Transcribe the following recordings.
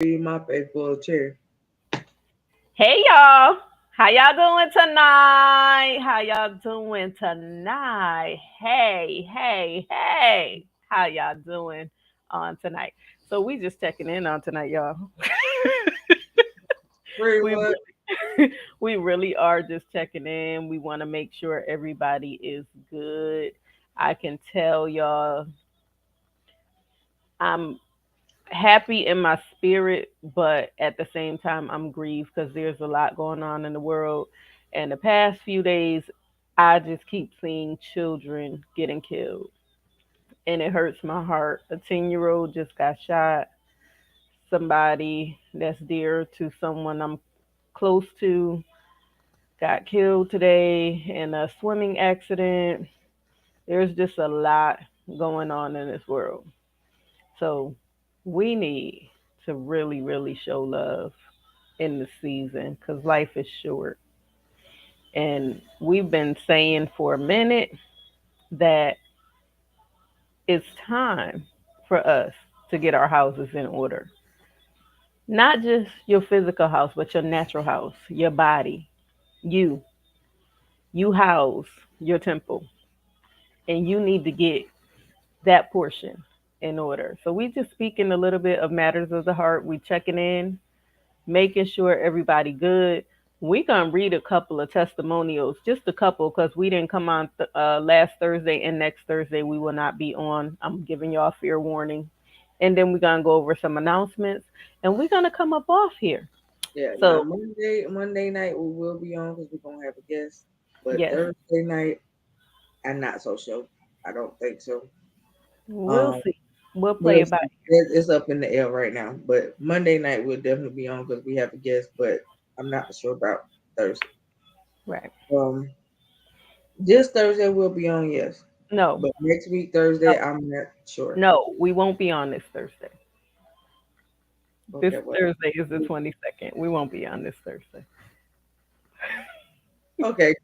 Be my faithful chair. Hey y'all, how y'all doing tonight? How y'all doing tonight? Hey, how y'all doing on tonight? So we just checking in on tonight, y'all. Pretty we much. we really are just checking in. We want to make sure everybody is good. I can tell y'all, I'm happy in my spirit, but at the same time, I'm grieved because there's a lot going on in the world. And the past few days, I just keep seeing children getting killed, and it hurts my heart. A 10-year-old just got shot. Somebody that's dear to someone I'm close to got killed today in a swimming accident. There's just a lot going on in this world. So we need to really, really show love in the season because life is short. And we've been saying for a minute that it's time for us to get our houses in order. Not just your physical house, but your natural house, your body. You, you house your temple, and you need to get that portion in order. So we just speaking a little bit of matters of the heart. We checking in, making sure everybody good. We gonna read a couple of testimonials, just a couple, because we didn't come on last Thursday and next Thursday we will not be on. I'm giving y'all a fair warning, and then we're gonna go over some announcements, and we're gonna come up off here. Yeah. Now So Monday night we will be on because we're gonna have a guest. But yes, Thursday night, I'm not so sure. I don't think so. we'll Um, see. We'll play we'll it by see. It's up in the air right now. But Monday night we'll definitely be on because we have a guest. But I'm not sure about Thursday. right. Um, this Thursday we'll be on, yes. No, But next week Thursday, no, I'm not sure. no. We won't be on this Thursday. This Okay, well. Thursday is the 22nd. We won't be on this Thursday. Okay,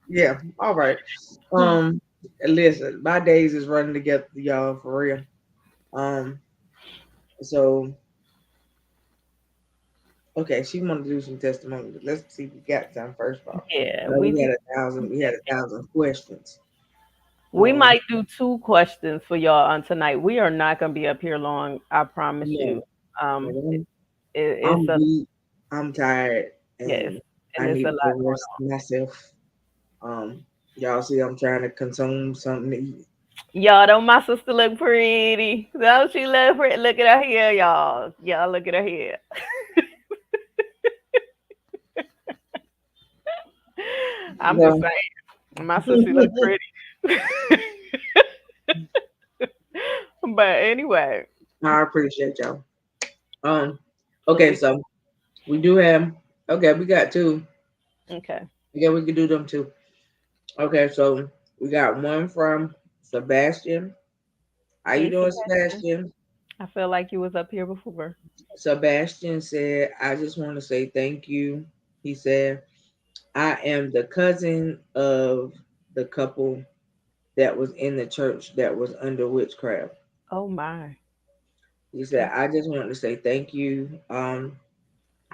yeah, all right. Um, listen, my days is running together, y'all, for real. Um, so okay, she wanted to do some testimony. Let's see if we got time first of all. Yeah, No, we we just had a thousand. We had a thousand questions. we Um, might do two questions for y'all on tonight. We are not gonna be up here long. I promise you. no, Um, it, no, it's I'm a beat. I'm tired, yes, and I and it's need a to lot go going rest myself. Um, y'all see, I'm trying to consume something to eat. on. Y'all, don't my sister look pretty? Don't she look pretty? Look at her hair, y'all. Y'all look at her hair. I'm just No, saying, my sister look pretty. But anyway, I appreciate y'all. Um, so okay, we so we do have. Okay, we got two. okay. Yeah, we could do them too. Okay, so we got one from Sebastian. How you Hey, doing, Sebastian. Sebastian? I feel like you was up here before. Sebastian said, I just want to say thank you. He said, I am the cousin of the couple that was in the church that was under witchcraft. Oh my. He said, Okay. I just want to say thank you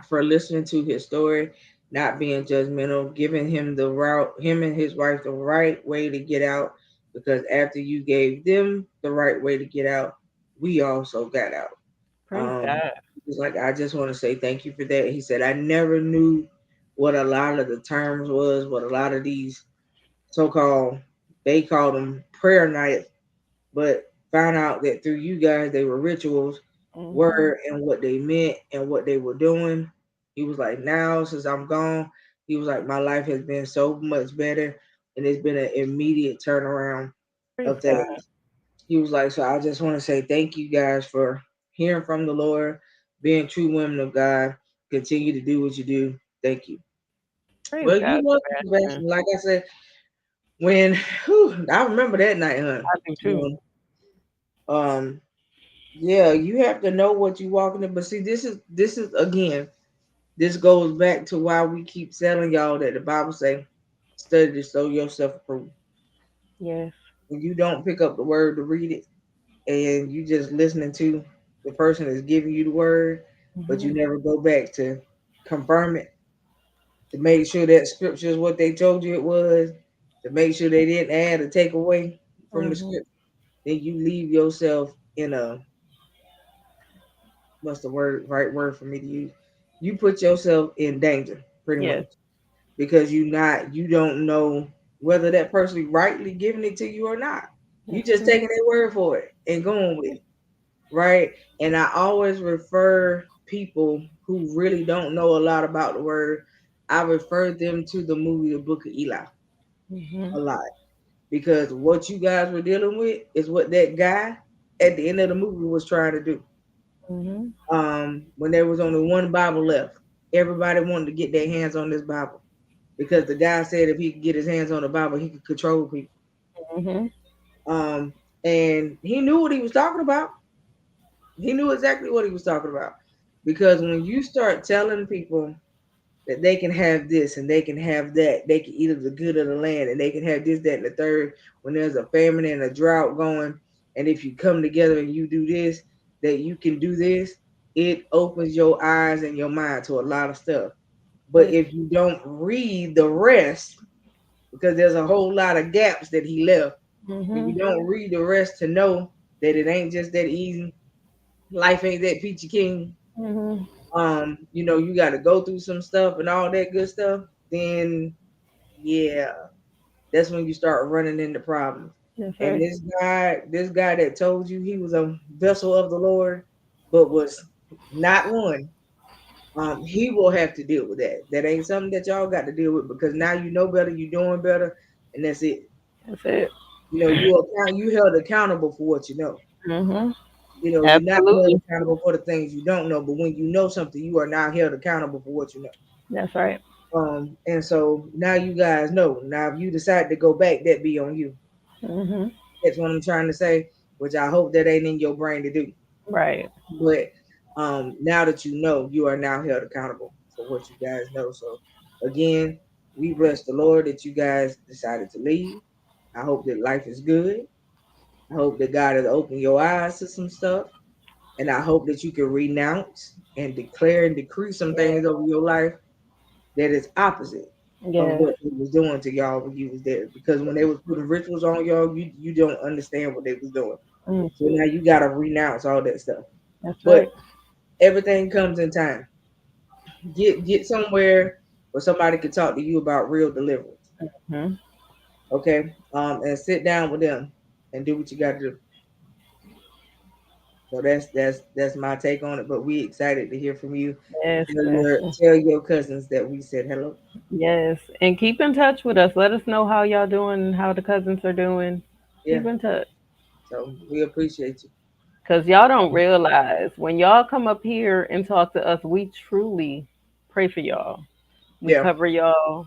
for listening to his story, not being judgmental, giving him the route, him and his wife the right way to get out. Because after you gave them the right way to get out, we also got out. Praise God. He's like, I just want to say thank you for that. He said, I never knew what a lot of the terms was, what a lot of these so-called, they called them prayer nights, but found out that through you guys, they were rituals, Hmm. were and what they meant and what they were doing. He was like, now since I'm gone, he was like, my life has been so much better, and it's been an immediate turnaround Praise of God. things. He was like, so I just want to say thank you guys for hearing from the Lord, being true women of God. Continue to do what you do. Thank you. Praise Well, God, you know, Sebastian. Sebastian, like I said, when I remember that night, huh? I do too. Um, yeah, you have to know what you're walking in. But see, this is again, this goes back to why we keep telling y'all that the Bible say, study to show yourself approved. Yes. When you don't pick up the word to read it, and you just listening to the person that's giving you the word, but you Mhm. never go back to confirm it, to make sure that scripture is what they told you it was, to make sure they didn't add or take away from the Mhm. script, then you leave yourself in a, what's the word, right word for me to use? You put yourself in danger pretty Yes. much, because you don't know whether that person rightly giving it to you or not. You just Mhm. taking their word for it and going with it, right? And I always refer people who really don't know a lot about the word. I refer them to the movie The Book of Eli Mhm. a lot, because what you guys were dealing with is what that guy at the end of the movie was trying to do. Mhm. When there was only one Bible left, everybody wanted to get their hands on this Bible, because the guy said if he could get his hands on the Bible, he could control people. Mhm. Um, and he knew what he was talking about. He knew exactly what he was talking about, because when you start telling people that they can have this and they can have that, they can eat of the good of the land, and they can have this, that, and the third, when there's a famine and a drought going, and if you come together and you do this, that you can do this, it opens your eyes and your mind to a lot of stuff. But Yes. if you don't read the rest, because there's a whole lot of gaps that he left, if you Mhm. don't read the rest to know that it ain't just that easy, life ain't that peachy king, Mhm. you got to go through some stuff and all that good stuff, then yeah, that's when you start running into problems. That's And right. this guy that told you he was a vessel of the Lord, but was not one, he will have to deal with that. That ain't something that y'all got to deal with, because now you know better, you doing better, and that's it. That's it. You held accountable for what you know. Mhm. You're not held Absolutely. accountable for the things you don't know, but when you know something, you are now held accountable for what you know. That's right. And so now you guys know. Now, if you decide to go back, that be on you. Mhm. That's what I'm trying to say, which I hope that ain't in your brain to do. Right. But now that you know, you are now held accountable for what you guys know. So again, we bless the Lord that you guys decided to leave. I hope that life is good. I hope that God has opened your eyes to some stuff. And I hope that you can renounce and declare and decree some Yeah. things over your life that is opposite of Yes. what he was doing to y'all when you was there. Because when they was putting rituals on y'all, you don't understand what they was doing. Mm. So now you gotta renounce all that stuff. That's But right. everything comes in time. Get somewhere where somebody can talk to you about real deliverance. Mhm. Okay. And sit down with them and do what you gotta do. So that's my take on it. But we excited to hear from you. Yes, Tell your Pastor. tell your cousins that we said hello. Yes, and keep in touch with us. Let us know how y'all doing and how the cousins are doing. Yeah. Keep in touch. So we appreciate you. Because y'all don't realize when y'all come up here and talk to us, we truly pray for y'all. We Yeah. cover y'all.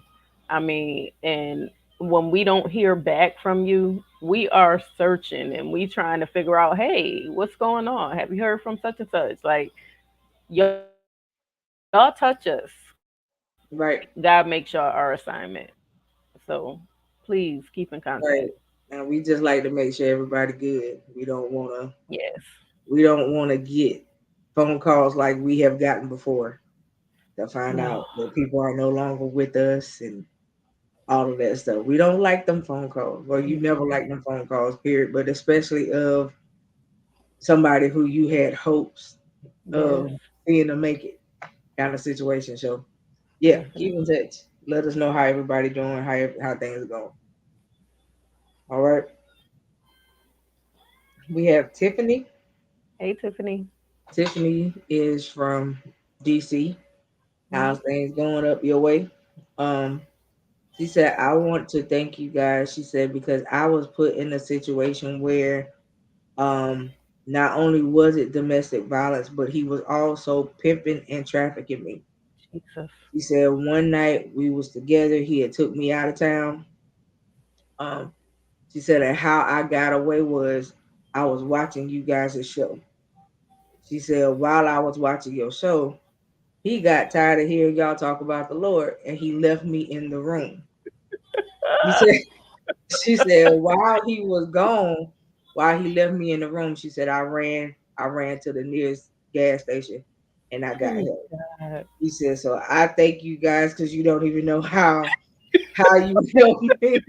I mean, and when we don't hear back from you, we are searching and we trying to figure out, hey, what's going on? Have you heard from such and such? Like, y'all touch us. God makes y'all our Right. assignment. So please keep in contact. Right. And we just like to make sure everybody good. Yes. We don't wanna get phone calls like we have gotten before to find No. out that people are no longer with us and all of that stuff. We don't like them phone calls. Well, you never Mm-mm. like them phone calls, period. But especially of somebody who you had hopes Yes. of seeing them make it, kind of situation. So yeah, keep in Definitely. touch. Let us know how everybody doing, how things are going. All right. We have Tiffany. Hey, Tiffany. Tiffany is from DC. Mhm. How's things going up your way? Um, she said, I want to thank you guys. She said, because I was put in a situation where um not only was it domestic violence, but he was also pimping and trafficking me. Jesus. She said one night we was together, he had took me out of town. Um, she said that how I got away was I was watching you guys' show. She said while I was watching your show, he got tired of hearing y'all talk about the Lord and he left me in the room. She said she said while he was gone, while he left me in the room, she said I ran to the nearest gas station and I got Praise help. God. He said, so I thank you guys because you don't even know how you help me.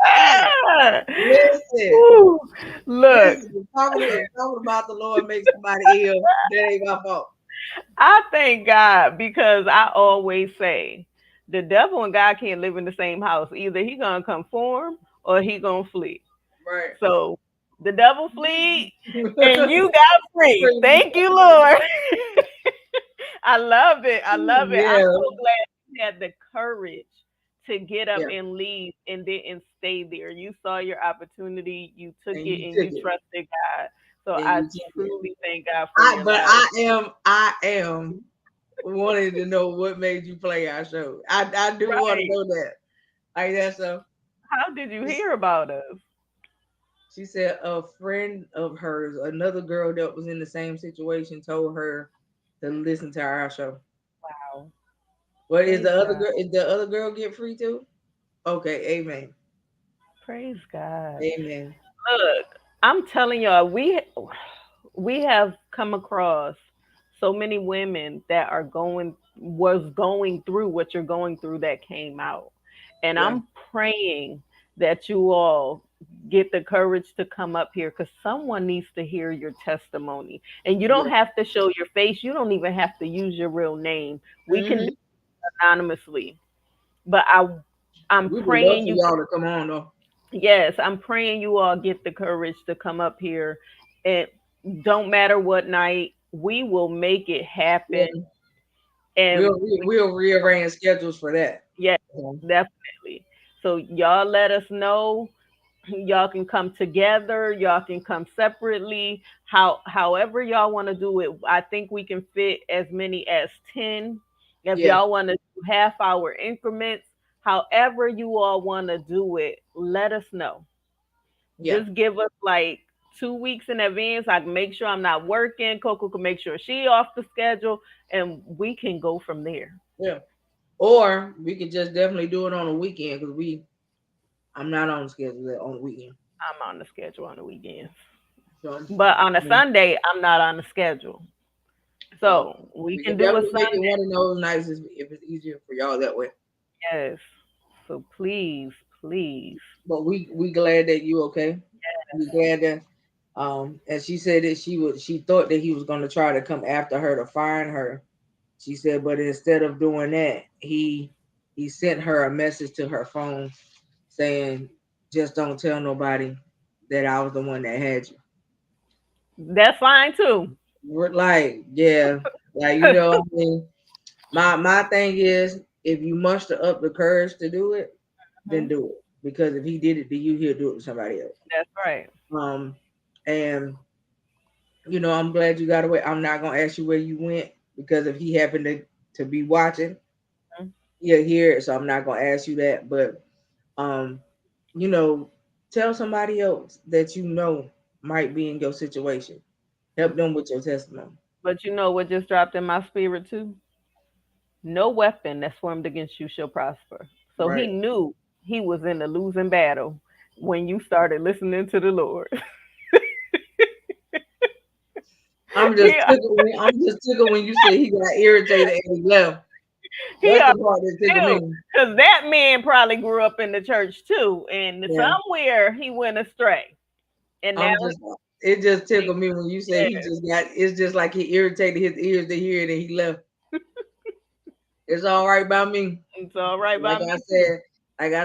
Ah! Listen, Woo. Look, listen, talking about the Lord makes somebody ill. That ain't my fault. I thank God because I always say the devil and God can't live in the same house. Either he gonna conform or he gonna flee. Right. So the devil flee and you got free. Thank you, Lord. I love it. I love it. I'm Yeah, so glad you had the courage to get up yeah. and leave and didn't stay there. You saw your opportunity, you took And it, you and took you it. trusted God. So And I you took it. truly thank God for your But life. I am wanting to know what made you play our show. I do want to Right. know that. Like that's a How did you hear about us? she said a friend of hers, another girl that was in the same situation, told her to listen to our show. Wow. What is Praise the other God. girl? Is the other girl get free too? Okay, amen. Praise God. Amen. Look, I'm telling y'all, we have come across so many women that are going through what you're going through that came out. And Yeah. I'm praying that you all get the courage to come up here because someone needs to hear your testimony. And you don't Yeah. have to show your face. You don't even have to use your real name. We can do Hmm. it anonymously. But I'm We would love praying for you y'all to come on though. Yes, I'm praying you all get the courage to come up here. And don't matter what night, we will make it Yeah. happen. And We'll rearrange schedules for that. yes, Yeah. definitely. So y'all let us know. Y'all can come together. Y'all can come separately. However y'all want to do it. I think we can fit as many as 10. If Yeah. y'all want to do half hour increments, however you all want to do it, let us know. Yeah. Just give us like 2 weeks in advance. I can make sure I'm not working. Coco can make sure she off the schedule, and we can go from there. Yeah. Or we could just definitely do it on a weekend because I'm not on the schedule on the weekend. I'm on the schedule on the weekends, So but on a yeah. Sunday, I'm not on the schedule. So So we we can can do a definitely make it Sunday. one of those nights if it's easier for y'all that way. Yes. So please, please. But we glad that you okay. We glad that and she said that she thought that he was gonna try to come after her to find her. She said, but instead of doing that, he sent her a message to her phone saying, just don't tell nobody that I was the one that had you. That's fine too. We're like, yeah, like I mean, my thing is if you muster up the courage to do it, then Mhm. do it. Because if he did it to you, he'll do it to somebody else. That's right. Um, and I'm glad you got away. I'm not gonna ask you where you went because if he happened to be watching, Mhm. he'll hear it. So I'm not gonna ask you that. But um, you know, tell somebody else that might be in your situation. Help them with your testimony. But you know what just dropped in my spirit too? No weapon that formed against you shall prosper. So he Right. knew he was in the losing battle when you started listening to the Lord. I'm just he tickled. I'm just tickled when you said he got irritated and he left. he That's the already part that tickled knew me. because that man probably grew up in the church too, and Yeah. somewhere he went astray, and now I'm just. It just he, tickled me when you say he yeah, just got. It's just like he irritated his ears to hear it and he left. It's all right by me. it's all right by Like me I too.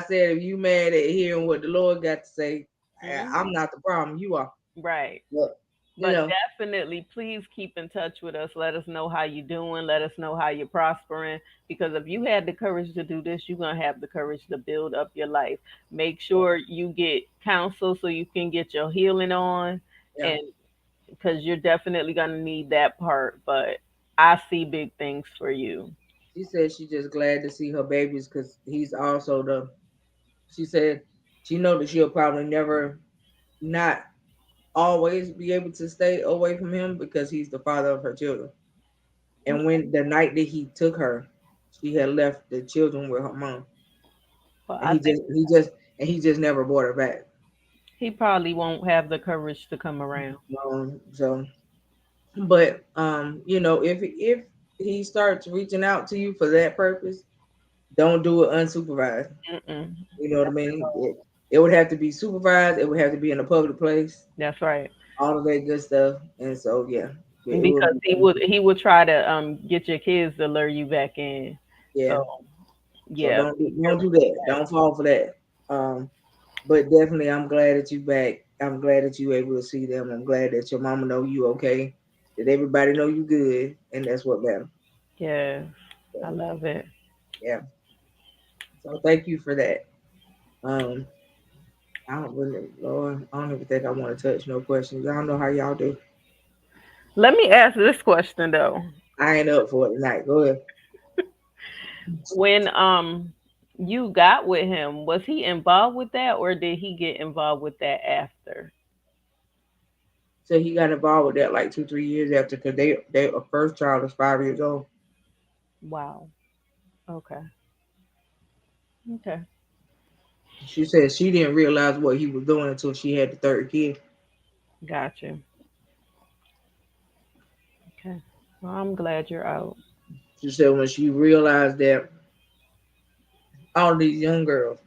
said, if you mad at hearing what the Lord got to say, I'm Hmm. not the problem. You are. Right. But you But know, definitely, please keep in touch with us. Let us know how you're doing. Let us know how you're prospering. Because if you had the courage to do this, you're going to have the courage to build up your life. Make sure you get counsel so you can get your healing on. yeah. And because you're definitely going to need that part. But I see big things for you. She said she just glad to see her babies because he's also the. She said she know that she'll probably never not always be able to stay away from him because he's the father of her children. And when the night that he took her, she had left the children with her mom, Well, and I think he just never brought her back. he probably won't have the courage to come around. So But if he starts reaching out to you for that purpose, don't do it unsupervised. Mm-mm. You know what I mean? It would have to be supervised. It would have to be in a public place. That's right. All of that good stuff. And so yeah, it would Because be he would try to get your kids to lure you back in. yeah. So So yeah, don't do that. Don't fall for that. Um, but definitely, I'm glad that you back. I'm glad that you able to see them. I'm glad that your mama know you okay. That everybody know you good, and that's what matters. yeah, I So, love it. yeah. So thank you for that. Um, I don't really, Lord, I don't even think I want to touch no questions. I don't know how y'all do. Let me ask this question though. I ain't up for it tonight. Go ahead. When you got with him, was he involved with that or did he get involved with that after? So he got involved with that like 2, 3 years after, because they a first child is 5 years old. Wow. Okay. Okay. She said she didn't realize what he was doing until she had the third kid. Gotcha. Okay. Well, I'm glad you're out. She said when she realized that all these young girls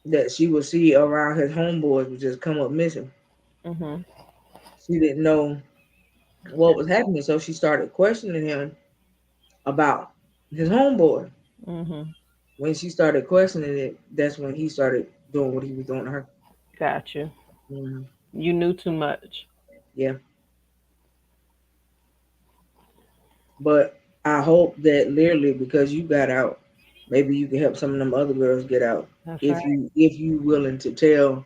that she would see around his homeboys would just come up missing. Mhm. She didn't know what was happening, so she started questioning him about his homeboy. Mhm. When she started questioning it, that's when he started doing what he was doing to her. Gotcha. Mhm. You knew too much. Yeah, but I hope that literally because you got out, maybe you can help some of them other girls get out That's if right. you willing to tell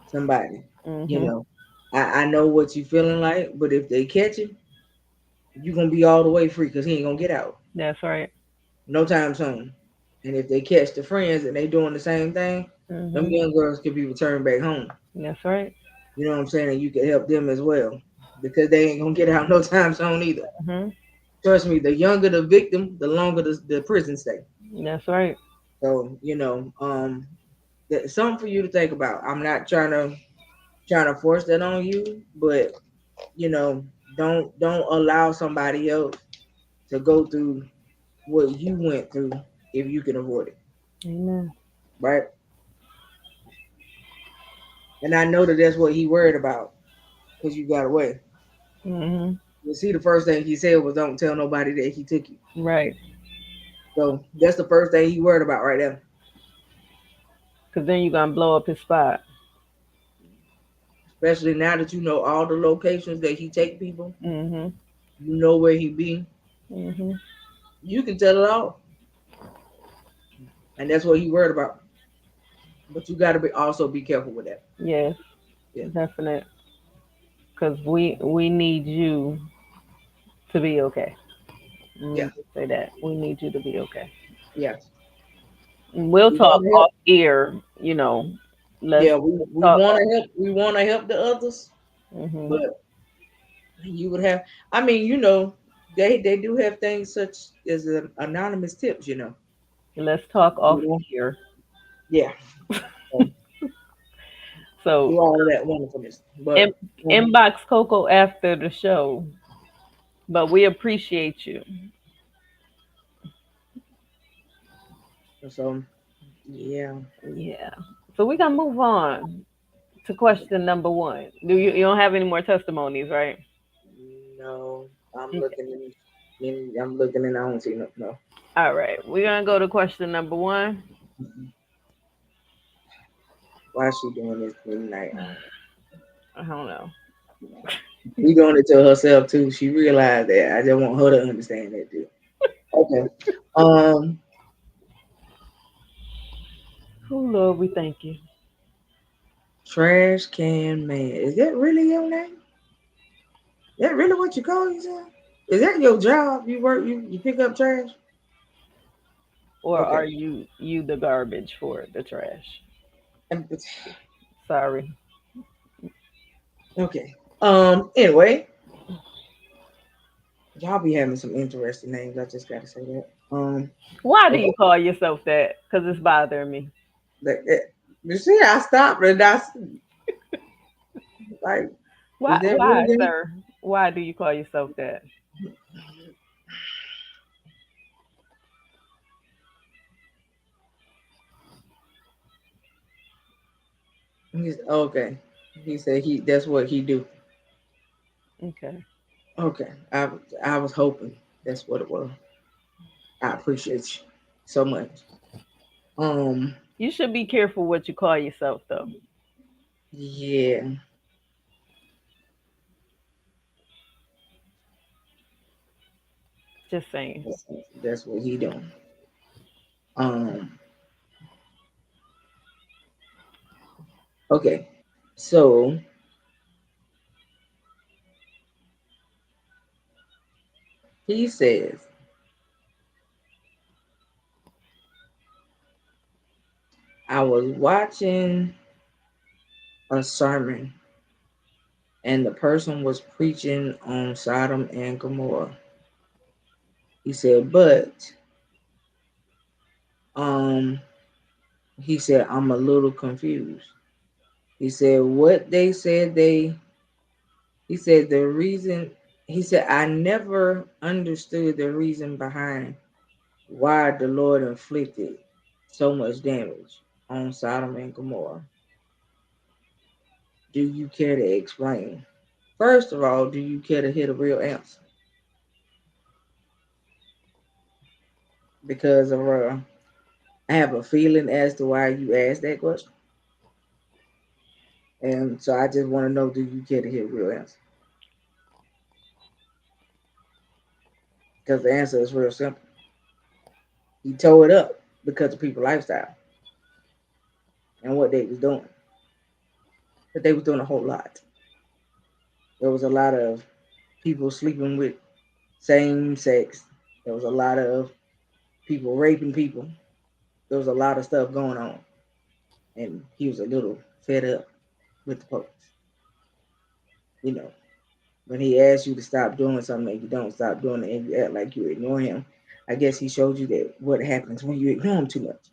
somebody. You Mhm. know, I know what you feeling like, but if they catch you, you gonna be all the way free because he ain't gonna get out That's right. no time soon. And if they catch the friends and they doing the same thing, them Mhm. young girls could be returned back home. That's right. You know what I'm saying? And you can help them as well because they ain't gonna get out no time soon either. Mhm. Trust me, the younger the victim, the longer the prison stay. That's right. So that's something for you to think about. I'm not trying to force that on you, but you know, don't allow somebody else to go through what you went through if you can avoid it, Amen. right? And I know that that's what he worried about because you got away. Mhm. You see, the first thing he said was, "Don't tell nobody that he took you." Right. So that's the first thing he worried about right there. Cause then you gonna blow up his spot. Especially now that you know all the locations that he take people, Mhm. you know where he be. Mhm. You can tell it all, and that's what he worried about. But you got to be also be careful with that. Yes. Yeah, Definite. Cause we need you to be okay. Let me yeah, just say that we need you to be okay. yeah. We'll We talk want to off help. ear. You know, let's, Yeah, we, let's we talk want off. to help. We want to help the others, Mhm. but you would have. I mean, they do have things such as anonymous tips. Let's talk off You know? ear. Yeah. So So do all of that wonderfulness, in, but inbox Coco after the show. But we appreciate you. so yeah. Yeah. So we gotta move on to question number one. You don't have any more testimonies, right? No, I'm Okay. looking I'm looking and I don't see no. All right. We're gonna go to question number one. Why is she doing this tonight? I don't know. She doing it to herself too. She realized that. I just want her to understand that too. Okay. Um, Oh Lord, we thank you. Trash can man. Is that really your name? That really what you call yourself? Is that your job? You work you pick up trash? Or Okay. are you the garbage for the trash? Um, Sorry. Okay. Anyway, y'all be having some interesting names. I just gotta say that. Why do Okay. you call yourself that? Because it's bothering me. You see, I stopped and like, is that really Why, them? sir? Why do you call yourself that? Okay. He said that's what he do. Okay. Okay. I was hoping that's what it was. I appreciate you so much. Um, You should be careful what you call yourself, though. yeah, Just saying. that's, that's what he doing. Um, okay. So he says, I was watching a sermon and the person was preaching on Sodom and Gomorrah. He said, but um, he said, I'm a little confused. He said, what they said he said the reason he said I never understood the reason behind why the Lord inflicted so much damage on Sodom and Gomorrah. Do you care to explain? First of all, do you care to hear the real answer? Because I have a feeling as to why you asked that question. And so I just want to know, do you care to hear the real answer? Because the answer is real simple. He tore it up because of people's lifestyle and what they was doing. But they was doing a whole lot. There was a lot of people sleeping with same sex. There was a lot of people raping people. There was a lot of stuff going on. And he was a little fed up with the police. You know, when he asked you to stop doing something and you don't stop doing it and you act like you ignore him, I guess he showed you that what happens when you ignore him too much.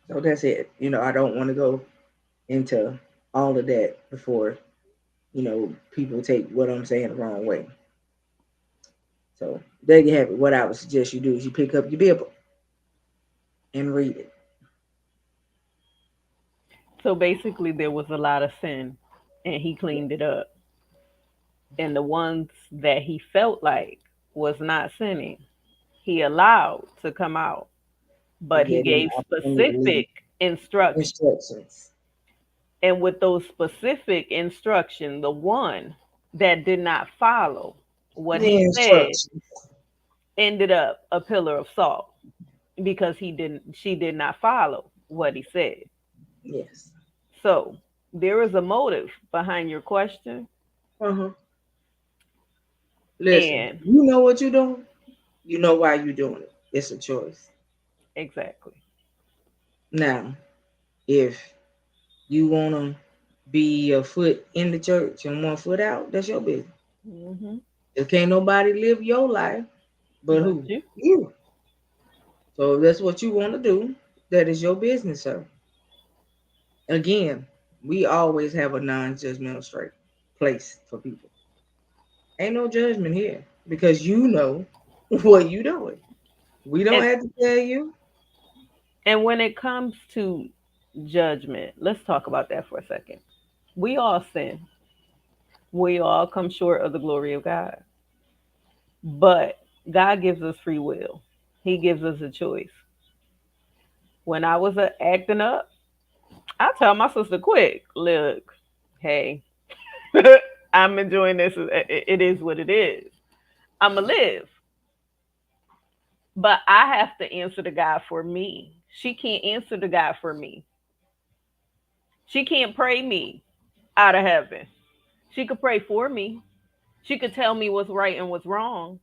So that's it. I don't want to go into all of that before, people take what I'm saying the wrong way. So there you have it. What I would suggest you do is you pick up your Bible and read it. So basically, there was a lot of sin, and he cleaned it up. And the ones that he felt like was not sinning, he allowed to come out, He but he gave them gave the opportunity to read specific instructions. instructions. And with those specific instructions, the one that did not follow what The he said instructions. ended up a pillar of salt because she did not follow what he said. Yes. So there is a motive behind your question. Uh-huh. Listen, And you know what you're doing. You know why you're doing it. It's a choice. exactly. Now, if you want to be a foot in the church and 1 foot out, that's your business. Hmm. If can't nobody live your life, but But who? you, You. So if that's what you want to do, that is your business, sir. Again, we always have a non-judgmental straight place for people. Ain't no judgment here because you know what you doing. We don't and have to tell you. and when it comes to judgment, let's talk about that for a second. We all sin. We all come short of the glory of God. But God gives us free will. He gives us a choice. When I was acting up, I tell my sister quick, look, hey, I'm enjoying this. It is what it is. I'm going to live. But I have to answer to God for me. She can't answer to God for me. She can't pray me out of heaven. She could pray for me. She could tell me what's right and what's wrong.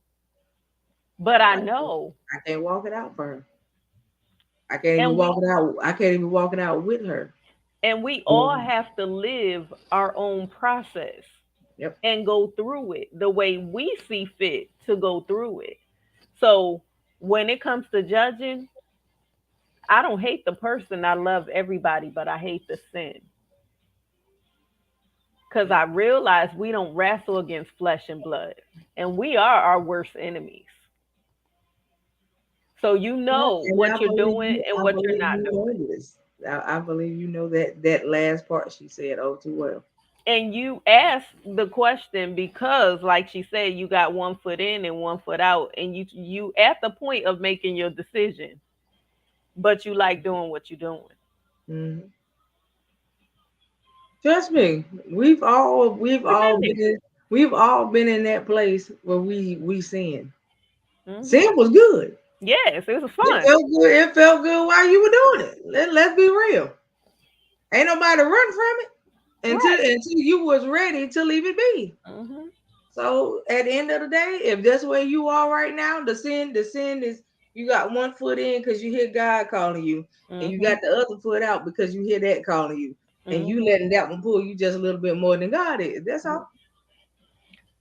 But I I can't, know. I can't walk it out for her. I can't even And we walk it out. I can't even walk it out with her. and we all Um, have to live our own process yep. and go through it the way we see fit to go through it. So when it comes to judging, I don't hate the person. I love everybody, but I hate the sin. Because I realize we don't wrestle against flesh and blood, and we are our worst enemies. So you know And what you're doing and I what you're believe not you doing. know this. I believe you know that last part she said oh too well. And you ask the question because, like she said, you got one foot in and one foot out, and you at the point of making your decision, but you like doing what you're doing. Mhm. Trust me, we've all been in that place where we sin. Hmm. Sin was good. Yes, it was It fun. felt good. It felt good while you were doing it. Let's be real. Ain't nobody run from it Right. until you was ready to leave it be. Hmm. So at the end of the day, if that's where you are right now, the sin is you got one foot in because you hear God calling you, and you Hmm. got the other foot out because you hear that calling you, and you Hmm. letting that one pull you just a little bit more than God is. That's all.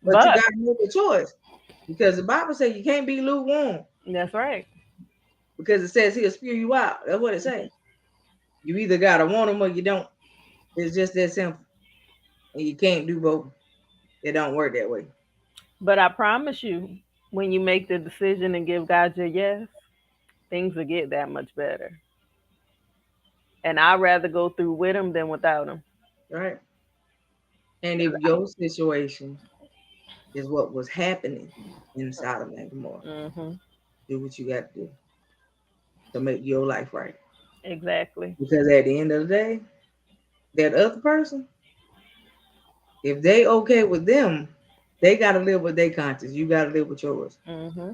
But you But got to make a choice because the Bible says you can't be lukewarm that's right. because it says He'll spew you out. That's what it says. You either gotta want Him or you don't. It's just that simple, and you can't do both. It don't work that way. But I promise you, when you make the decision and give God your yes, things will get that much better. And I'd rather go through with him than without him. Right. And if your situation is what was happening in Sodom and Gomorrah, Hmm. do what you got to do to make your life right. Exactly. Because at the end of the day, that other person, if they okay with them, they got to live with their conscience. You got to live with yours. Hmm.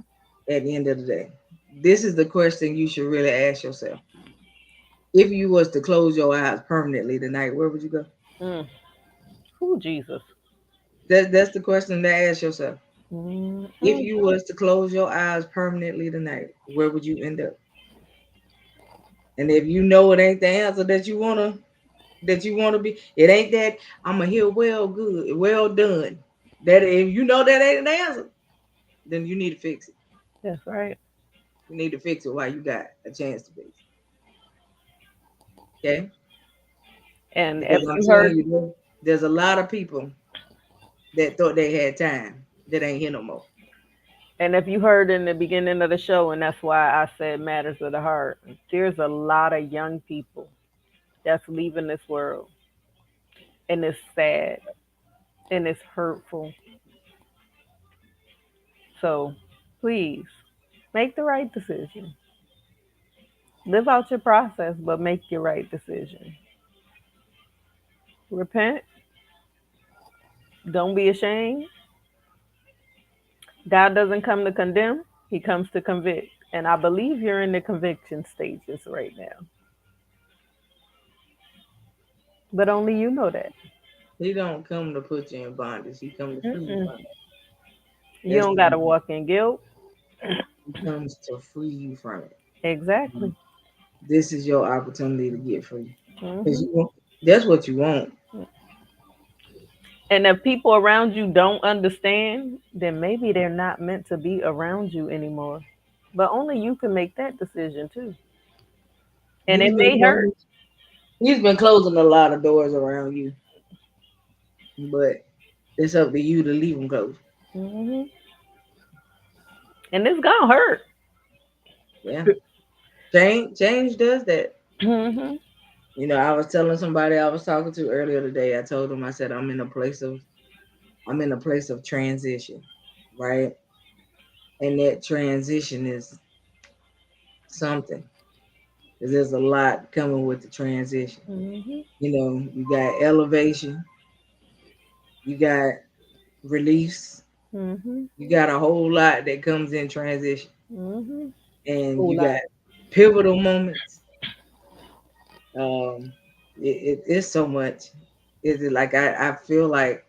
At the end of the day, this is the question you should really ask yourself. If you was to close your eyes permanently tonight, where would you go? Mm. Who Jesus? That's the question to ask yourself. If Hmm. you was to close your eyes permanently tonight, where would you end up? And if you know it ain't the answer that you wanna be, it ain't that I'ma hear well good, well done. That if you know that ain't an answer, then you need to fix it. That's right. You need to fix it while you got a chance to fix it. Okay? And if Because I'm you telling heard, you, there's a lot of people that thought they had time that ain't here no more. and if you heard in the beginning of the show, and that's why I said matters of the heart. There's a lot of young people that's leaving this world, and it's sad and it's hurtful. So, please make the right decision. Live out your process, but make your right decision. Repent. Don't be ashamed. God doesn't come to condemn, He comes to convict. And I believe you're in the conviction stages right now. But only you know that. He don't come to put you in bondage. He come to free you Mm-mm. from it. You That's don't what got to walk in guilt. he comes to free you from it. Exactly. This is your opportunity to get free. Because Hmm. that's what you want. And if people around you don't understand, then maybe they're not meant to be around you anymore. But only you can make that decision too. And He's it been may hurt. closing, he's been closing a lot of doors around you, but it's up to you to leave them closed. Hmm. And it's going to hurt. Yeah, change does that. Hmm. I was telling somebody I was talking to earlier today. I told them I said I'm in a place of transition, right? And that transition is something because there's a lot coming with the transition. Hmm. You got elevation, you got release, Hmm. you got a whole lot that comes in transition, Hmm. and Whole you lot. got pivotal moments. It's so much. Is it like I feel like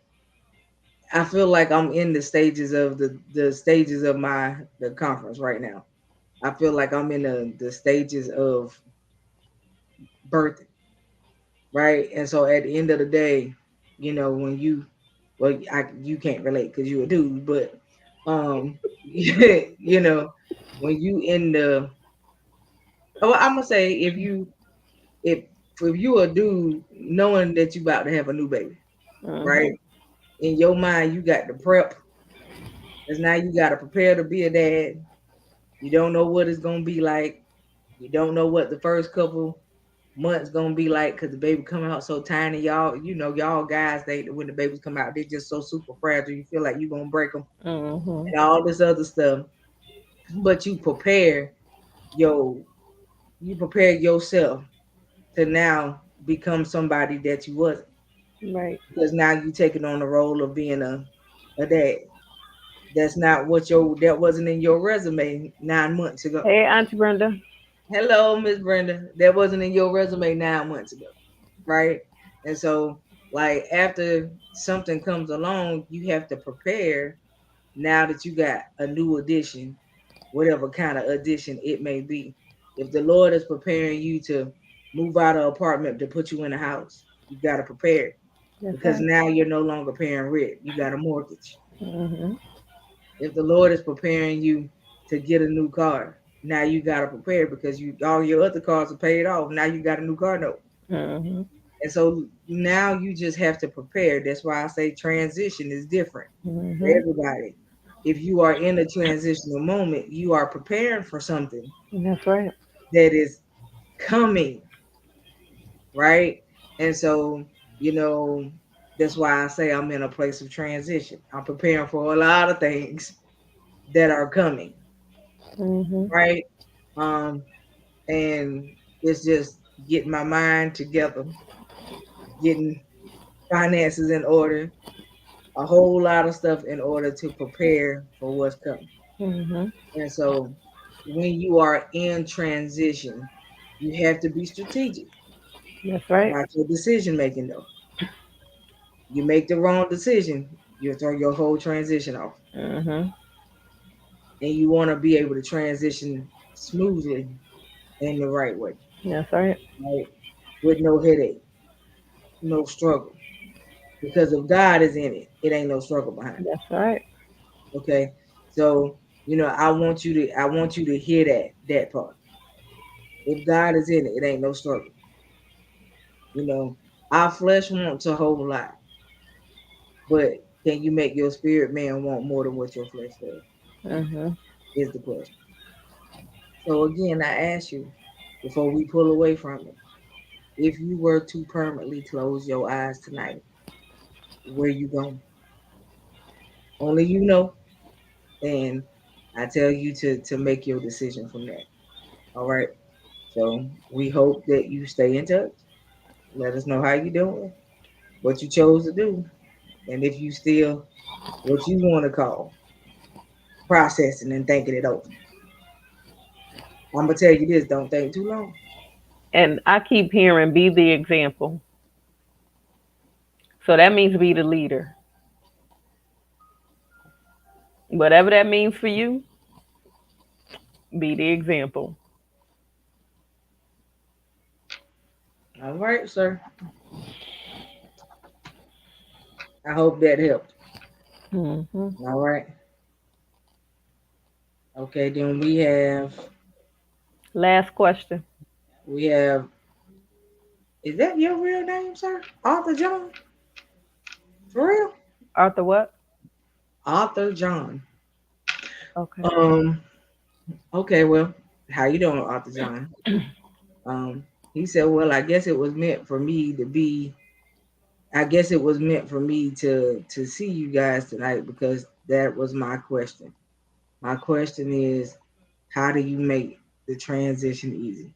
I'm in the stages of the stages of the conference right now. I feel like I'm in the stages of birthing, right? And so at the end of the day, when you can't relate because you a dude, but when you in the I'm gonna say if you a dude knowing that you about to have a new baby, Mm-hmm. right? In your mind, you got the prep, because now you got to prepare to be a dad. You don't know what it's gonna be like. You don't know what the first couple months gonna be like because the baby come out so tiny. Y'all, y'all guys, they when the babies come out, they're just so super fragile. You feel like you gonna break them Mm-hmm. and all this other stuff. But your you prepare yourself to now become somebody that you wasn't, Right. because now you taking on the role of being a dad. That's not what that wasn't in your resume 9 months ago. Hey, Auntie Brenda. Hello, Miss Brenda. That wasn't in your resume 9 months ago, right? And so, like, after something comes along, you have to prepare now that you got a new addition, whatever kind of addition it may be. If the Lord is preparing you to move out of apartment to put you in a house, you got to prepare, That's because right. now you're no longer paying rent. You got a mortgage. Mm-hmm. If the Lord is preparing you to get a new car, now you got to prepare because you all your other cars are paid off. Now you got a new car note. Mm-hmm. And so now you just have to prepare. That's why I say transition is different for Mm-hmm. everybody. If you are in a transitional moment, you are preparing for something That's right. that is coming, right? And so, you know, that's why I say I'm in a place of transition. I'm preparing for a lot of things that are coming, Mm-hmm. right? Um, and it's just getting my mind together, getting finances in order, a whole lot of stuff in order to prepare for what's coming. Mm-hmm. And so when you are in transition, you have to be strategic That's right. about your decision making though. You make the wrong decision, you throw your whole transition off. Mm-hmm. And you want to be able to transition smoothly in the right way, That's right. right? With no headache, no struggle. Because if God is in it, it ain't no struggle behind it. That's right. Okay. So, I want you to hear that part. If God is in it, it ain't no struggle. You know, our flesh wants a whole lot, but can you make your spirit man want more than what your flesh does? Mm-hmm. Is the question. So again, I ask you before we pull away from it, if you were to permanently close your eyes tonight, where you going? Only you know, and I tell you to make your decision from that. All right. So we hope that you stay in touch. Let us know how you doing, what you chose to do, and if you still what you want to call processing and thinking it over. I'm gonna tell you this: don't think too long. And I keep hearing be the example. So that means be the leader. Whatever that means for you, be the example. All right, sir. I hope that helped. Mm-hmm. All right. Okay, then Last question. we have is that your real name, sir? Arthur John? For real? Arthur, what? Arthur John. Okay. Um, okay, well, how you doing, Arthur John? Um, he said, well, I guess it was meant for me to see you guys tonight because that was my question. My question is, how do you make the transition easy?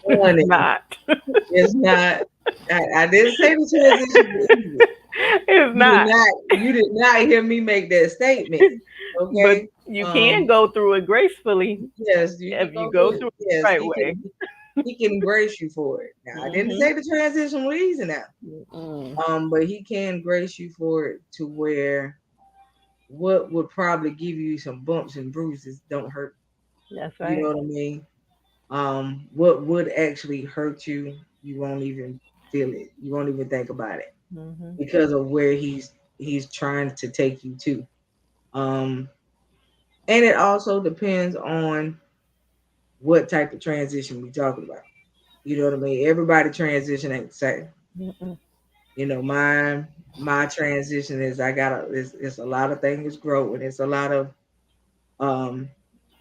It's Honey, not. it's not. I didn't say the transition was easy. It's not. You did not hear me make that statement. But Okay. you can go through it gracefully Yes, you can if you go go through it. through it Yes, the right way. he can grace you for it. Now I didn't Mm-hmm. say the transition was easy now. Mm-mm. But he can grace you for it to where what would probably give you some bumps and bruises don't hurt. That's You right. know what I mean? What would actually hurt you, you won't even feel it. You won't even think about it Mm-hmm. because of where he's trying to take you to. Um, and it also depends on what type of transition we're talking about. You know what I mean? Everybody transition ain't the same. Mm-mm. My transition is I gotta it's a lot of things growing. It's a lot of um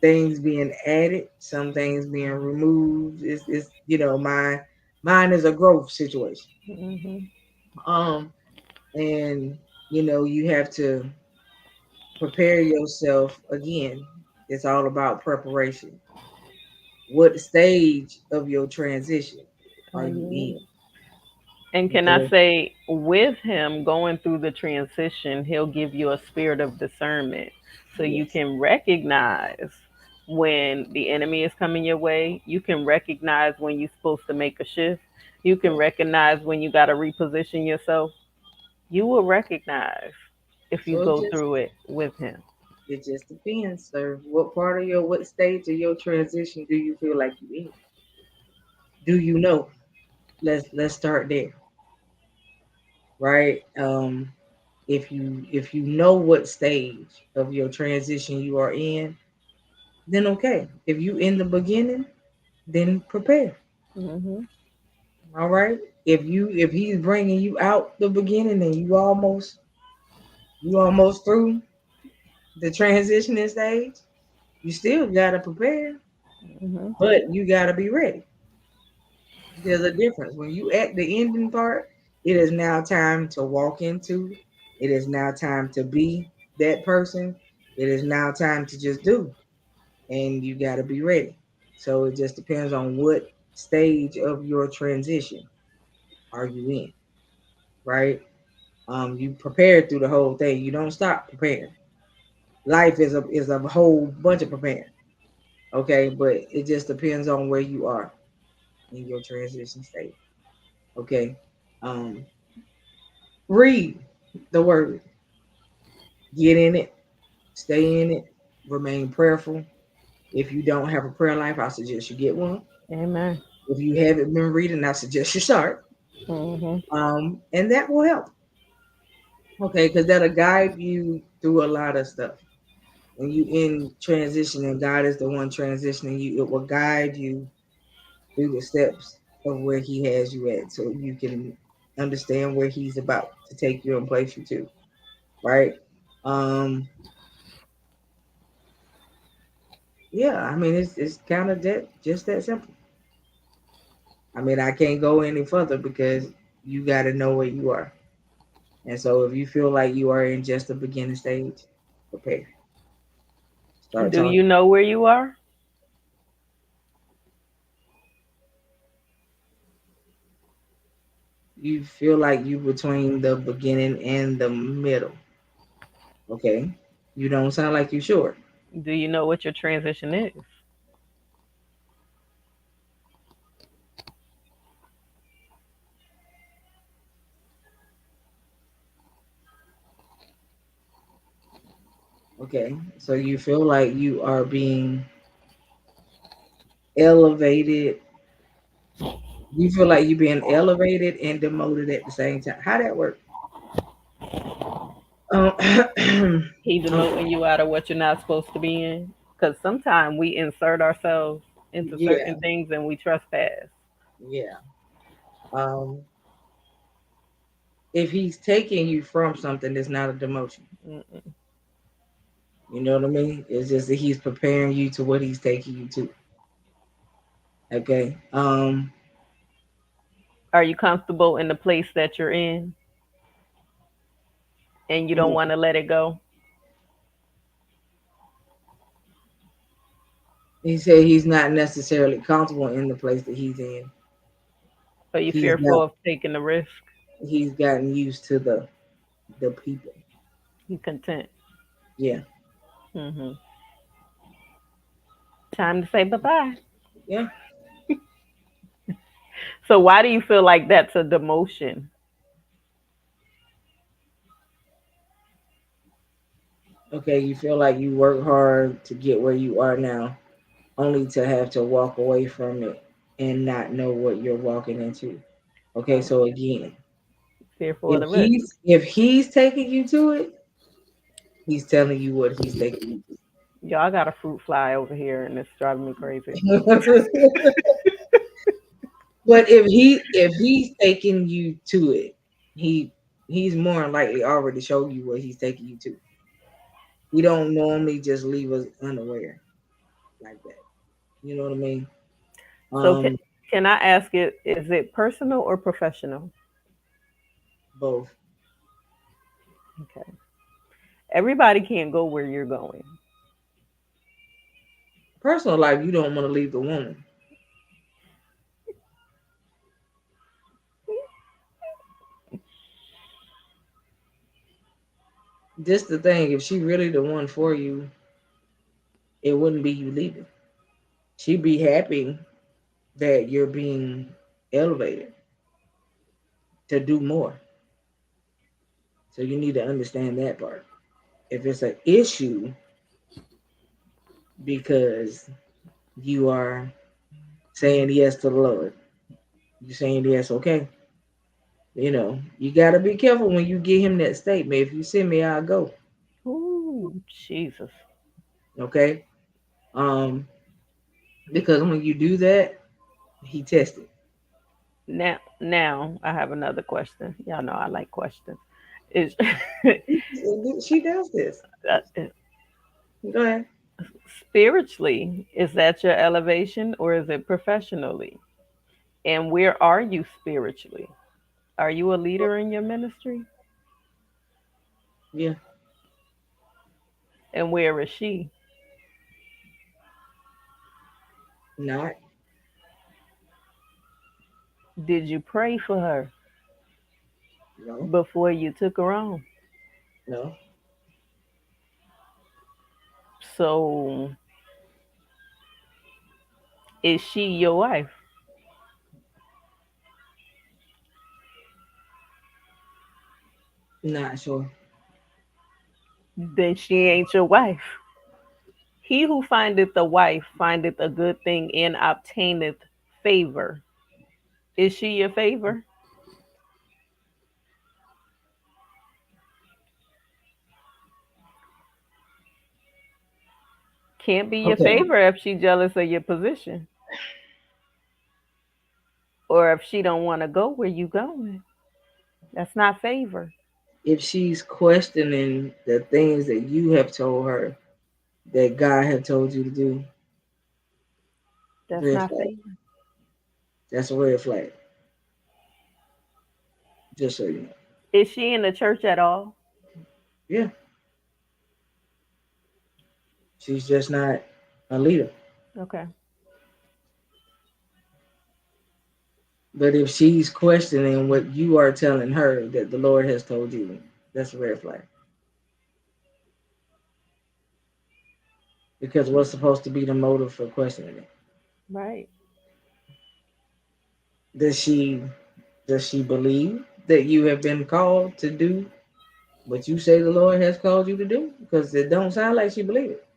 things being added, some things being removed. It's my mine is a growth situation. Hmm. Um and you have to prepare yourself again. It's all about preparation. What stage of your transition are you in? And can I Because say, with him going through the transition, he'll give you a spirit of discernment so you yes, can recognize when the enemy is coming your way. You can recognize when you're supposed to make a shift. You can yes. recognize when you got to reposition yourself. You will recognize if you So go through it with him. it just depends, sir. What stage of your transition do you feel like you in? Do you know? Let's start there, right? If you know what stage of your transition you are in, then okay. If you in the beginning, then prepare. Hmm. All right. If he's bringing you out the beginning and you almost through the transitioning stage, you still gotta prepare, Hmm. but you gotta be ready. There's a difference. When you at the ending part, it is now time to walk into. It is now time to be that person. It is now time to just do, and you gotta be ready. So it just depends on what stage of your transition are you in, right? You prepare through the whole thing. You don't stop preparing. Life is a whole bunch of preparing. Okay, but it just depends on where you are in your transition state. Okay. Um, read the word, get in it, stay in it, remain prayerful. If you don't have a prayer life, I suggest you get one. Amen. If you haven't been reading, I suggest you start. Hmm. And that will help. Okay, because that'll guide you through a lot of stuff. When you in transition and God is the one transitioning you, it will guide you through the steps of where He has you at, so you can understand where He's about to take you and place you to. Right? Um, yeah, I mean it's kind of that just that simple. I mean I can't go any further because you got to know where you are, and so if you feel like you are in just the beginning stage, prepare. Start Do you talking. know where you are? You feel like you between the beginning and the middle. Okay, you don't sound like you sure. Do you know what your transition is? Okay, so you feel like you are being elevated. You feel like you're being elevated and demoted at the same time. How that work? Um, He okay, demoting you out of what you're not supposed to be in? Because sometimes we insert ourselves into certain yeah, things and we trespass. yeah. Um, if he's taking you from something, it's not a demotion. Mm-mm. You know what I mean? It's just that he's preparing you to what he's taking you to. Okay. Are you comfortable in the place that you're in and you don't Yeah. want to let it go? He said he's not necessarily comfortable in the place that he's in. Are you He's fearful got of taking the risk? he's gotten used to the people. You content? Yeah. Hmm. Time to say bye bye. Yeah. So, why do you feel like that's a demotion? Okay, you feel like you work hard to get where you are now, only to have to walk away from it and not know what you're walking into. Okay, Oh, so again, fearful of if the risk. he's taking you to it, he's telling you what he's taking you Y'all got a fruit fly over here and it's driving me crazy. to. But if he's taking you to it, he he's more than likely already showed you what he's taking you to. He don't normally just leave us unaware like that. You know what I mean? So Um, can I ask it? Is it personal or professional? both. Okay. Everybody can't go where you're going. Personal life, you don't want to leave the woman. This the thing. If she really the one for you, it wouldn't be you leaving. She'd be happy that you're being elevated to do more. So you need to understand that part. If it's an issue because you are saying yes to the Lord, you're saying yes, okay. You gotta be careful when you give him that statement. If you send me, I'll go. Ooh, Jesus. Okay. Um, because when you do that, he tested. Now I have another question. Y'all know I like questions. Is She does this. uh, Go ahead. spiritually, is that your elevation or is it professionally? And where are you spiritually? Are you a leader in your ministry? Yeah, And where is she? not. Did you pray for her No, before you took her on? no, So, is she your wife? not sure. Then she ain't your wife. He who findeth a wife findeth a good thing and obtaineth favor. Is she your favor? Can't be your Okay. favor if she jealous of your position or if she don't want to go where you going. That's not favor. If she's questioning the things that you have told her that God have told you to do, That's red not flag. favor. That's a red flag. Just so you know. Is she in the church at all? Yeah, she's just not a leader. Okay. But if she's questioning what you are telling her that the Lord has told you, that's a red flag. Because what's supposed to be the motive for questioning it? Right. Does she does she believe that you have been called to do what you say the Lord has called you to do? Because it don't sound like she believes it.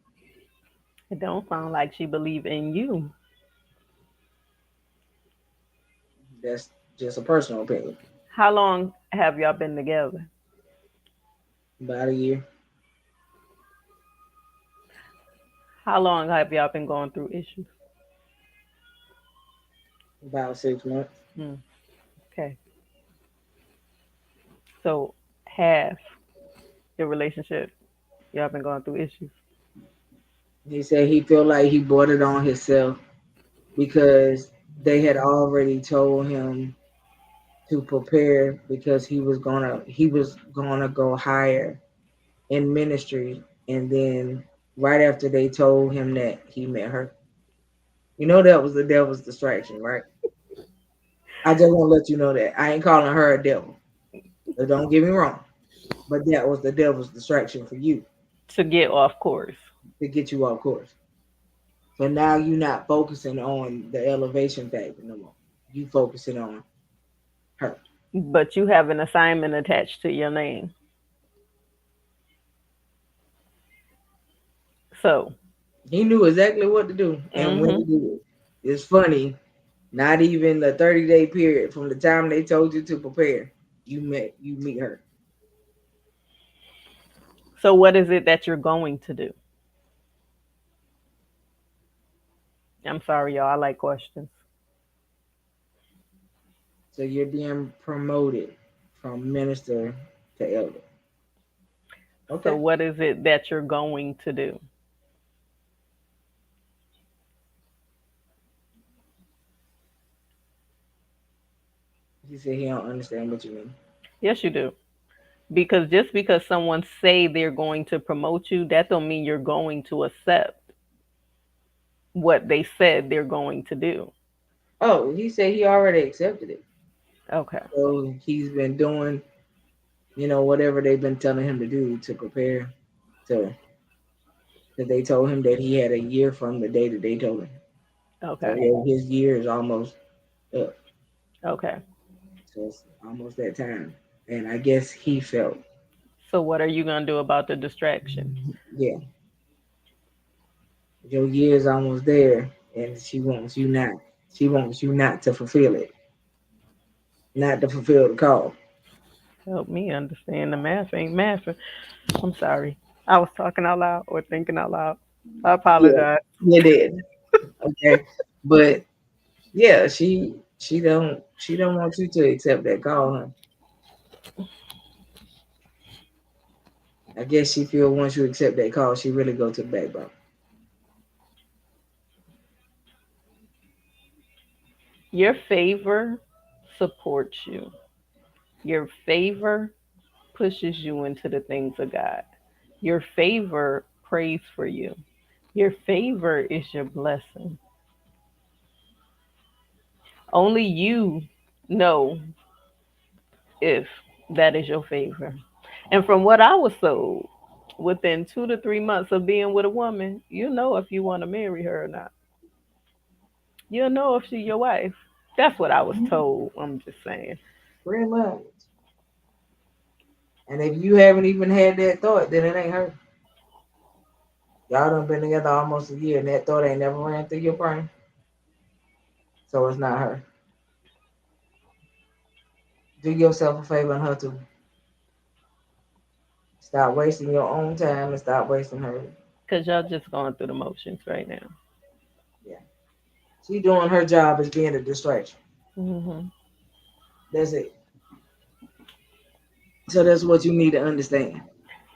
It don't sound like she believe in you. That's just a personal opinion. How long have y'all been together? About a year, How long have y'all been going through issues? about 6 months. Hmm. Okay. So half your relationship, y'all been going through issues. He said he felt like he brought it on himself because they had already told him to prepare because he was gonna go higher in ministry, and then right after they told him that, he met her. That was the devil's distraction, right? I just want to let you know that I ain't calling her a devil. So don't get me wrong, but that was the devil's distraction for you To get off course. to get you off course. So now you're not focusing on the elevation factor no more. You focusing on her. But you have an assignment attached to your name. So, He knew exactly what to do and when hmm to do it. It's funny. Not even the 30-day period from the time they told you to prepare, you meet her. so what is it that you're going to do? I'm sorry, y'all. I like questions. So you're being promoted from minister to elder. So Okay. what is it that you're going to do? He said he don't understand what you mean. Yes, you do. Because just because someone say they're going to promote you, that don't mean you're going to accept what they said they're going to do. Oh, he said he already accepted it. Okay. So he's been doing, whatever they've been telling him to do to prepare to, because they told him that he had a year from the day that they told him. So Okay. yeah, his year is almost up. Okay. So it's almost that time. And I guess he felt, So what are you going to do about the distractions? yeah, your year is almost there, and She wants you not to fulfill it, not to fulfill the call. Help me understand, the math ain't mathing. I'm sorry. I was talking out loud or thinking out loud. I Yeah, apologize. you did. Okay, but yeah, she don't want you to accept that call, huh? I guess she feel once you accept that call, she really go to the backbone. Your favor supports you. Your favor pushes you into the things of God. Your favor prays for you. Your favor is your blessing. Only you know if that is your favor. And from what I was told, within 2 to 3 months of being with a woman, you know if you want to marry her or not. You'll know if she's your wife. That's what I was told. I'm just saying. Pretty much. And if you haven't even had that thought, then it ain't her. Y'all done been together almost a year, and that thought ain't never ran through your brain, so it's not her. Do yourself a favor and her too. Stop wasting your own time and stop wasting hers. Because y'all just going through the motions right now. Yeah, she doing her job as being a distraction. Hmm. That's it. So that's what you need to understand.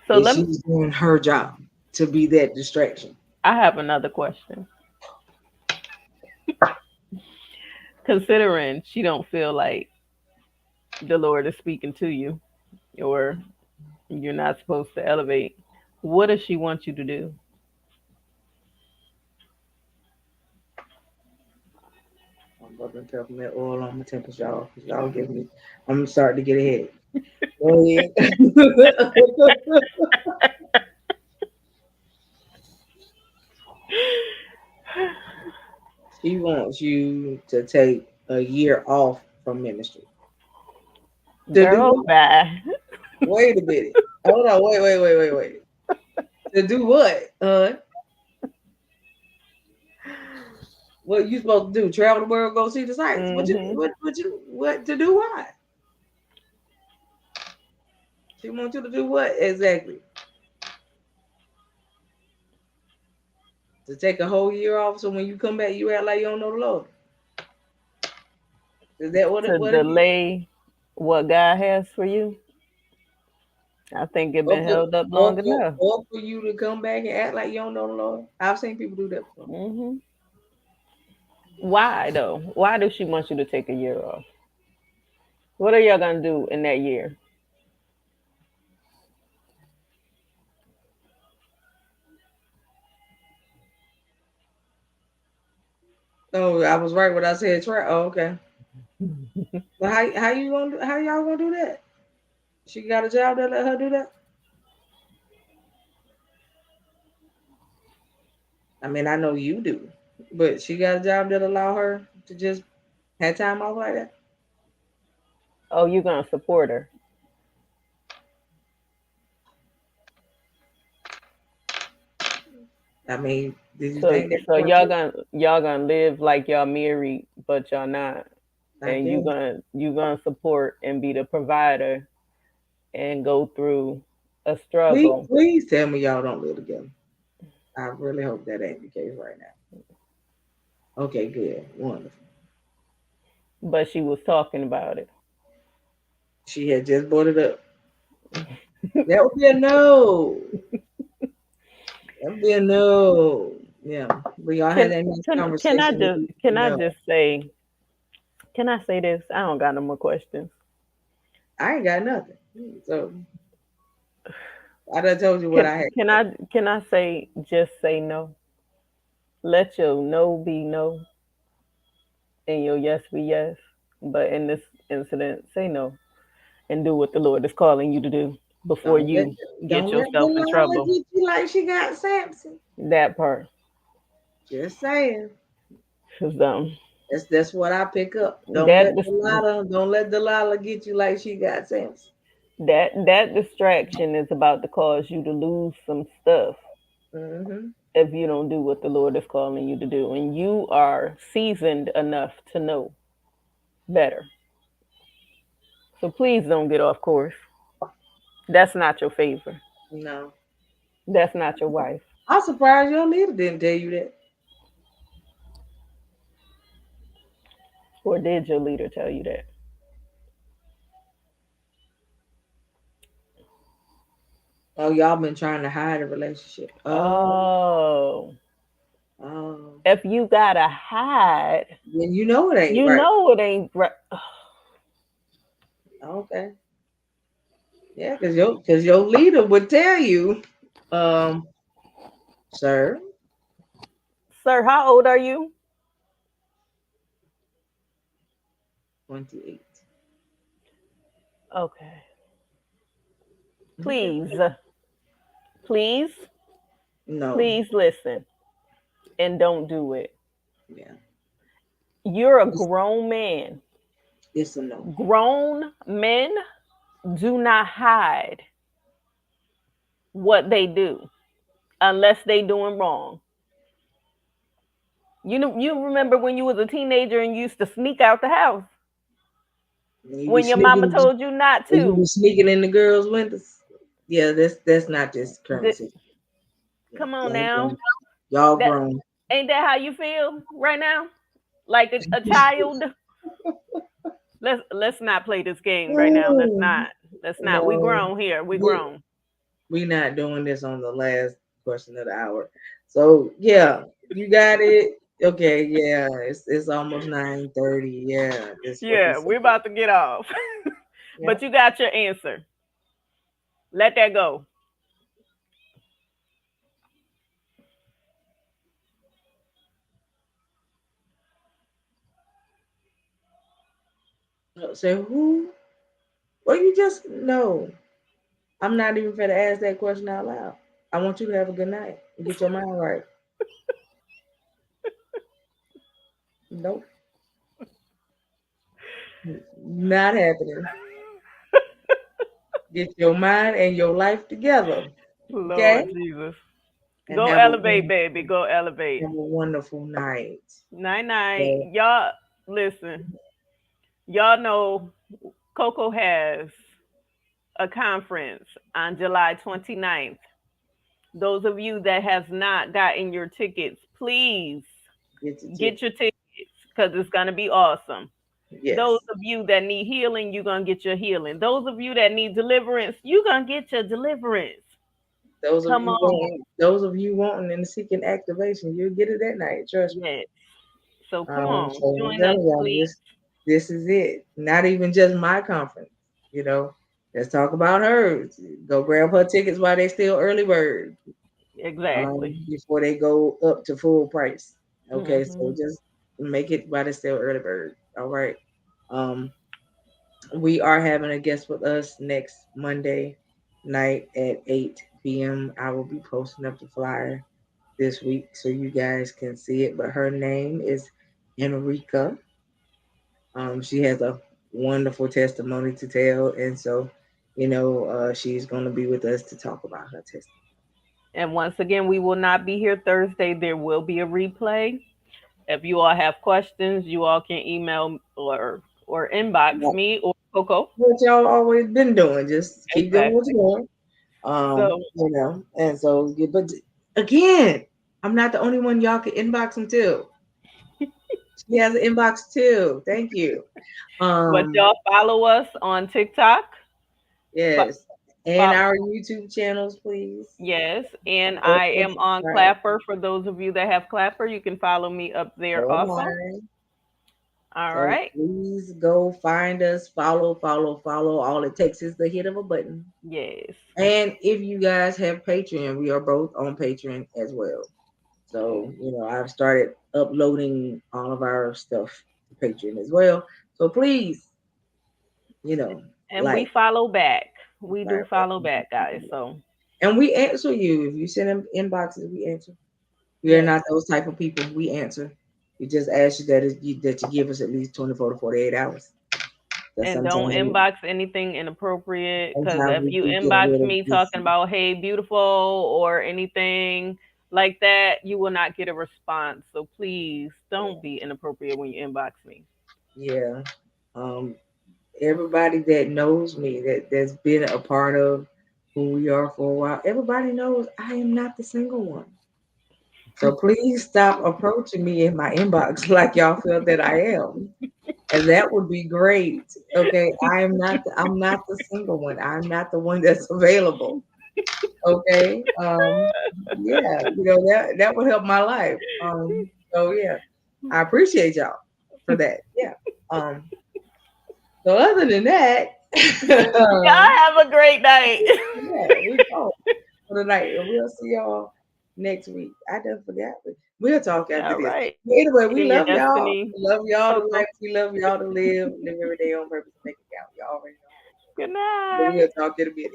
So Is let me, she's doing her job to be that distraction? I have another question. Considering she don't feel like the Lord is speaking to you or you're not supposed to elevate, what does she want you to do? I'm rubbing peppermint oil on my temples, y'all. 'Cause y'all give me. I'm starting to get ahead. Go ahead. She wants you to take a year off from ministry. To do Girl, what? bye. Wait a minute. Hold on. Wait. To do what? What you supposed to do? Travel the world, go see the sights. Hmm. What to do? Why? She wants you to do what exactly? To take a whole year off, so when you come back, you act like you don't know the Lord. Is that what To it is? delay what God has for you, I think it Or been for, held up long enough. or for you to come back and act like you don't know the Lord? I've seen people do that before. Hmm. Why though? Why does she want you to take a year off? What are y'all gonna do in that year? Oh, I was right when I said try. Oh, okay. But how y'all gonna do that? She got a job that let her do that? I mean, I know you do, but she got a job that allow her to just have time off like that. Oh, you gonna support her? I mean, did you So think that so point too? y'all gonna live like y'all married, but y'all not, I and guess. you gonna support and be the provider and go through a Please, struggle. please tell me y'all don't live together. I really hope that ain't the case right now. Okay, good, wonderful. But she was talking about it. She had just brought it up. That would be a no. That would be a no. Yeah. But y'all had Can that nice can I conversation. just No. say, can I say this? I don't got no more questions. I ain't got nothing. So I done told you what I had. Can I say, just say no? Let your no be no and your yes be yes. But in this incident, say no and do what the Lord is calling you to do before Don't let you get don't let yourself in Delilah trouble. get you like she got Samson. That part Just saying. is That's what I pick up. that Don't let Delilah get you like she got Samson. that distraction is about to cause you to lose some stuff Mm-hmm. if you don't do what the Lord is calling you to do, and you are seasoned enough to know better. So please don't get off course. That's not your favor. No. That's not your wife. I'm surprised your leader didn't tell you that. Or did your leader tell you that? Oh, y'all been trying to hide a relationship. Oh, Oh, oh. if you gotta hide, Then you know it ain't you right. know it ain't right. Okay. Yeah, cause your leader would tell you, um, sir, Sir, how old are you? 28. Okay. Okay. Please, please, No. please listen and don't do it. Yeah. You're a It's, grown man. it's a no. Grown men do not hide what they do unless they doing wrong. You know, you remember when you was a teenager and you used to sneak out the house You be when your mama sneaking. told you not You to. be sneaking in the girls' windows. Yeah, that's not just Th- currency. Yeah, Come on y'all now. grown. Y'all That grown. ain't that how you feel right now? Like a child? Let's not play this game right now. Let's Mm, not. Let's not. We no, grown here. We we grown. we not doing this on the last question of the hour. So yeah, you got it. Okay, yeah, it's almost 9:30. Yeah, that's what we Yeah, said. we're about to get off. Yeah. But you got your answer. Let that go. Say who? Well, you just no. I'm not even gonna ask that question out loud. I want you to have a good night and get your mind right. Nope, not happening. Get your mind and your life together, okay? Lord Jesus. And Go elevate, baby. Go elevate. have a wonderful night. Night night. So, Y'all listen. Y'all know Coco has a conference on July 29th. Those of you that has not gotten your tickets, please get the get ticket. your tickets because it's gonna be awesome. Those Yes. of you that need healing, you're gonna get your healing. Those of you that need deliverance, you're gonna get your deliverance. Come on. Those of you wanting and seeking activation, you'll get it that night. Trust me. Yes. So come on, So I'm join us, telling y'all, please. this is it. Not even just my conference. You know, let's talk about hers. Go grab her tickets while they still early bird. Exactly. Before they go up to full price. Okay, so Hmm. just make it while it's still early bird. All right. Um, we are having a guest with us next Monday night at 8 p.m. I will be posting up the flyer this week so you guys can see it. But her name is Enrica. She has a wonderful testimony to tell, and so she's going to be with us to talk about her testimony. And once again, we will not be here Thursday. There will be a replay. If you all have questions, you all can email or inbox Like me or Coco. what y'all always been doing, just keep doing what Exactly. you're doing. So And so, yeah, but again, I'm not the only one y'all can inbox them too. She has an inbox too. Thank you. But Um, y'all follow us on TikTok. Fo- yes. And fo- our YouTube channels, please. yes, and I Also am on subscribe. Clapper. For those of you that have Clapper, you can follow me up there So am also. I. All So right. please go find us, follow, follow, follow. All it takes is the hit of a button. Yes. And if you guys have Patreon, we are both on Patreon as well. So, I've started uploading all of our stuff to Patreon as well. So please, you know, And we like, follow back. We do right, follow back, guys. So and we answer you. If you send them inboxes, we answer. We are yes. not those type of people. We answer. We just ask you that you give us at least 24 to 48 hours. Because And don't inbox anything inappropriate. Because sometimes if we you do get a inbox little me talking busy. about, hey, beautiful, or anything like that, you will not get a response. So please don't be inappropriate when you inbox me. Yeah. Um, everybody that knows me, that's been a part of who we are for a while, everybody knows I am not the single one. So please stop approaching me in my inbox like y'all feel that I am. And that would be great. Okay. I'm not the single one. I'm not the one that's available. Okay. Yeah, that would help my life. So yeah. I appreciate y'all for that. Yeah. Um, so other than that, Y'all have a great night. yeah, we go for the night, and we'll see y'all next week. I done forgot, but we'll talk after All this. right. But anyway, we In your love y'all. destiny. We love y'all to Oh, life. We love y'all to live. Live every day on purpose. Make it count. Y'all already know how good we do. But night. we'll talk in a minute.